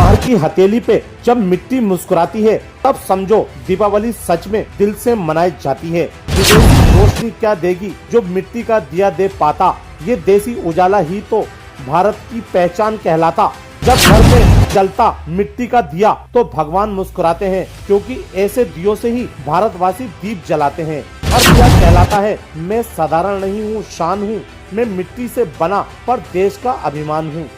कुम्हार की हथेली पे जब मिट्टी मुस्कुराती है तब समझो दीपावली सच में दिल से मनाई जाती है। विदेशी रोशनी क्या देगी जो मिट्टी का दिया दे पाता, ये देसी उजाला ही तो भारत की पहचान कहलाता। जब घर में जलता मिट्टी का दिया तो भगवान मुस्कुराते हैं, क्योंकि ऐसे दियों से ही भारतवासी दीप जलाते हैं। और दिया कहलाता है, मैं साधारण नहीं हूँ, शान हूँ, मैं मिट्टी से बना पर देश का अभिमान हूँ।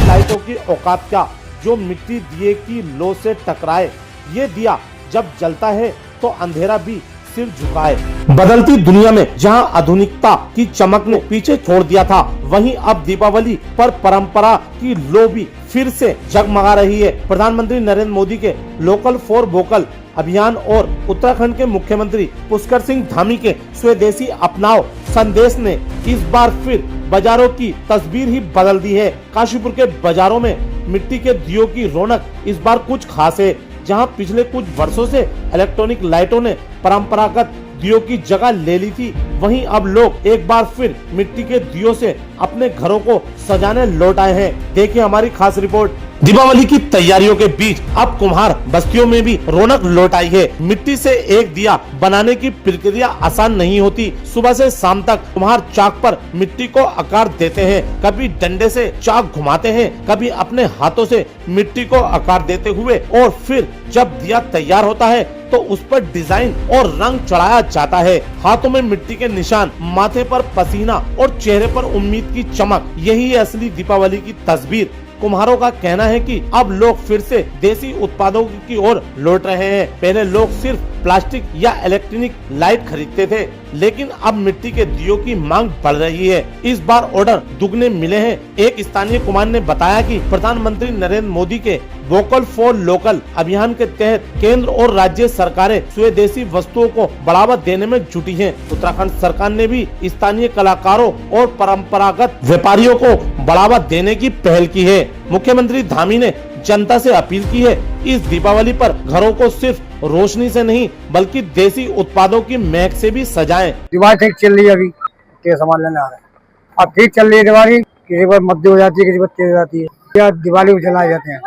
लाइटों की औकात क्या जो मिट्टी दिए की लो से टकराए, ये दिया जब जलता है तो अंधेरा भी सिर झुकाए। बदलती दुनिया में जहां आधुनिकता की चमक ने पीछे छोड़ दिया था, वहीं अब दीपावली पर परंपरा की लो भी फिर से जगमगा रही है। प्रधानमंत्री नरेंद्र मोदी के लोकल फॉर वोकल अभियान और उत्तराखंड के मुख्यमंत्री पुष्कर सिंह धामी के स्वदेशी अपनाओ संदेश ने इस बार फिर बाजारों की तस्वीर ही बदल दी है। काशीपुर के बाजारों में मिट्टी के दियों की रौनक इस बार कुछ खास है। जहां पिछले कुछ वर्षों से इलेक्ट्रॉनिक लाइटों ने परंपरागत दियों की जगह ले ली थी, वहीं अब लोग एक बार फिर मिट्टी के दियों से अपने घरों को सजाने लौट आए हैं। देखिए हमारी खास रिपोर्ट। दीपावली की तैयारियों के बीच अब कुम्हार बस्तियों में भी रौनक लौट आई है। मिट्टी से एक दिया बनाने की प्रक्रिया आसान नहीं होती। सुबह से शाम तक कुम्हार चाक पर मिट्टी को आकार देते हैं, कभी डंडे से चाक घुमाते हैं, कभी अपने हाथों से मिट्टी को आकार देते हुए, और फिर जब दिया तैयार होता है तो उस पर डिजाइन और रंग चढ़ाया जाता है। हाथों में मिट्टी के निशान, माथे पर पसीना और चेहरे पर उम्मीद की चमक, यही है असली दीपावली की तस्वीर। कुम्हारों का कहना है कि अब लोग फिर से देसी उत्पादों की ओर लौट रहे हैं। पहले लोग सिर्फ प्लास्टिक या इलेक्ट्रॉनिक लाइट खरीदते थे, लेकिन अब मिट्टी के दियों की मांग बढ़ रही है। इस बार ऑर्डर दुगने मिले हैं। एक स्थानीय कुम्हार ने बताया कि प्रधानमंत्री नरेंद्र मोदी के वोकल फॉर लोकल अभियान के तहत केंद्र और राज्य सरकारें स्वदेशी वस्तुओं को बढ़ावा देने में जुटी हैं। उत्तराखंड सरकार ने भी स्थानीय कलाकारों और परंपरागत व्यापारियों को बढ़ावा देने की पहल की है। मुख्यमंत्री धामी ने जनता से अपील की है, इस दीपावली पर घरों को सिर्फ रोशनी से नहीं बल्कि देसी उत्पादों की महक से भी सजाएं। दिवाली ठीक चल रही है, अभी के सामान लेने आ रहे हैं। अब ठीक चल रही है दिवाली, किसी पर मध्य हो जाती है, किसी पर तेज हो जाती है, या दिवाली को जलाए जाते हैं,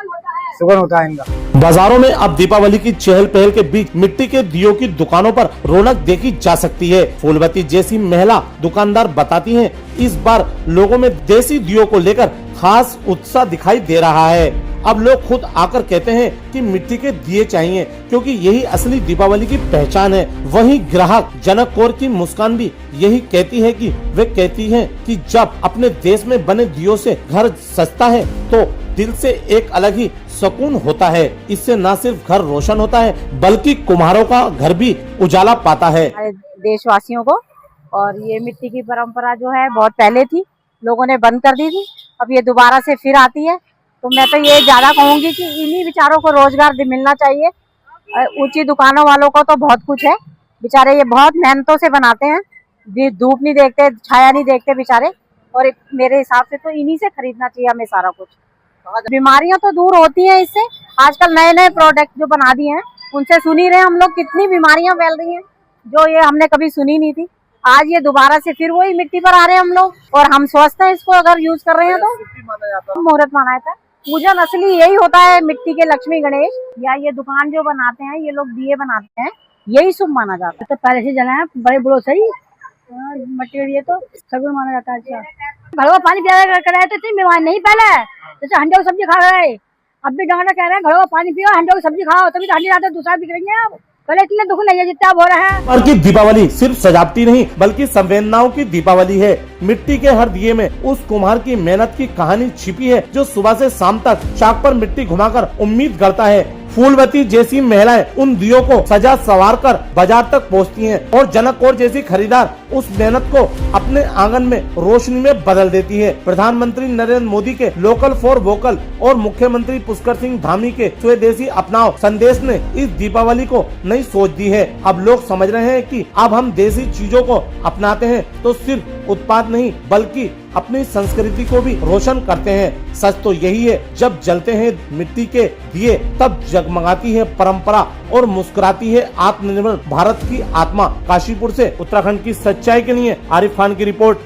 सुगंध होता है इनका। बाजारों में अब दीपावली की चहल पहल के बीच मिट्टी के दियों की दुकानों पर रौनक देखी जा सकती है। फूलवती जैसी महिला दुकानदार बताती हैं, इस बार लोगों में देसी दियों को लेकर खास उत्साह दिखाई दे रहा है। अब लोग खुद आकर कहते हैं कि मिट्टी के दिए चाहिए, क्योंकि यही असली दीपावली की पहचान है। वहीं ग्राहक जनक कौर की मुस्कान भी यही कहती है कि वे कहती हैं कि जब अपने देश में बने दियों से घर सजता है तो दिल से एक अलग ही सुकून होता है। इससे न सिर्फ घर रोशन होता है बल्कि कुम्हारों का घर भी उजाला पाता है। देशवासियों को, और ये मिट्टी की परंपरा जो है बहुत पहले थी, लोगों ने बंद कर दी थी, अब ये दोबारा से फिर आती है। तो मैं तो ये ज्यादा कहूंगी कि इन्हीं बेचारों को रोजगार मिलना चाहिए। ऊंची दुकानों वालों को तो बहुत कुछ है, बेचारे ये बहुत मेहनतों से बनाते हैं, धूप नहीं देखते, छाया नहीं देखते बेचारे, और मेरे हिसाब से तो इन्हीं से खरीदना चाहिए हमें सारा कुछ। बीमारियां तो दूर होती हैं इससे। आजकल नए नए प्रोडक्ट जो बना दिए हैं उनसे सुन ही रहे हम लोग, कितनी बीमारियां फैल रही हैं जो ये हमने कभी सुनी नहीं थी। आज ये दोबारा से फिर वही मिट्टी पर आ रहे हैं हम लोग, और हम स्वस्थ हैं इसको अगर यूज कर रहे हैं तो। मुहूर्त माना जाता है, पूजन असली यही होता है, मिट्टी के लक्ष्मी गणेश या ये दुकान जो बनाते हैं, ये लोग दिए बनाते हैं, यही शुभ माना जाता है। तो पहले से जलाए बड़े बड़ो सही मटेरियल तो सगुन माना जाता है। अच्छा, घरों पानी पिया कराए तो इतनी बीमारी नहीं, पहले जैसे हंडे की सब्जी खा रहे, अब भी डॉक्टर कह रहे हैं घरों का पानी पियो, हंडे की सब्जी खाओ, तभी तो हंडी जाते दूसरा बिक रही है। पहले इतने दुख नहीं है जितना अब हो रहा है। और की दीपावली सिर्फ सजावटी नहीं बल्कि संवेदनाओं की दीपावली है। मिट्टी के हर दिए में उस कुम्हार की मेहनत की कहानी छिपी है, जो सुबह से शाम तक चाक पर मिट्टी घुमाकर उम्मीद करता है। फूलवती जैसी महिलाएं उन दियों को सजा सवार कर बाजार तक पहुंचती हैं, और जनक कौर जैसी खरीदार उस मेहनत को अपने आंगन में रोशनी में बदल देती है। प्रधानमंत्री नरेंद्र मोदी के लोकल फॉर वोकल और मुख्यमंत्री पुष्कर सिंह धामी के स्वदेशी अपनाओ संदेश ने इस दीपावली को नई सोच दी है। अब लोग समझ रहे हैं कि अब हम देसी चीजों को अपनाते हैं तो सिर्फ उत्पाद नहीं बल्कि अपनी संस्कृति को भी रोशन करते हैं। सच तो यही है, जब जलते हैं मिट्टी के दिए तब जगमगाती है परंपरा और मुस्कुराती है आत्मनिर्भर भारत की आत्मा। काशीपुर से उत्तराखंड की सच्चाई के लिए आरिफ खान की रिपोर्ट।